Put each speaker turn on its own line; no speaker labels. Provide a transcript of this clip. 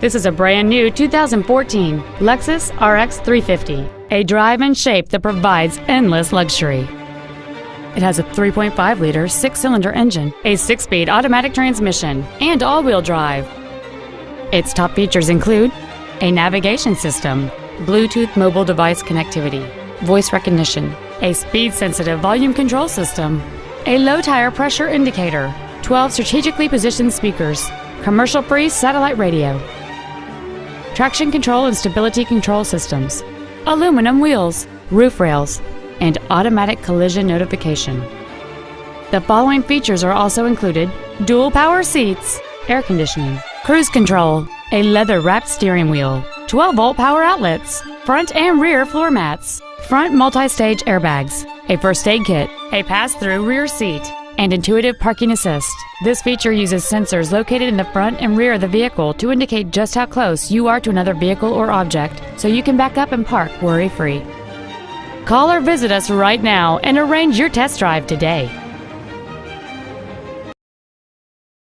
This is a brand new 2014 Lexus RX 350, a drive and shape that provides endless luxury. It has a 3.5-liter six-cylinder engine, a 6-speed automatic transmission, and all-wheel drive. Its top features include a navigation system, Bluetooth mobile device connectivity, voice recognition, a speed-sensitive volume control system, a low-tire pressure indicator, 12 strategically positioned speakers, commercial-free satellite radio, traction control and stability control systems, aluminum wheels, roof rails, and automatic collision notification. The following features are also included: dual power seats, air conditioning, cruise control, a leather-wrapped steering wheel, 12-volt power outlets, front and rear floor mats, front multi-stage airbags, a first aid kit, a pass-through rear seat, and intuitive parking assist. This feature uses sensors located in the front and rear of the vehicle to indicate just how close you are to another vehicle or object, so you can back up and park worry-free. Call or visit us right now and arrange your test drive today.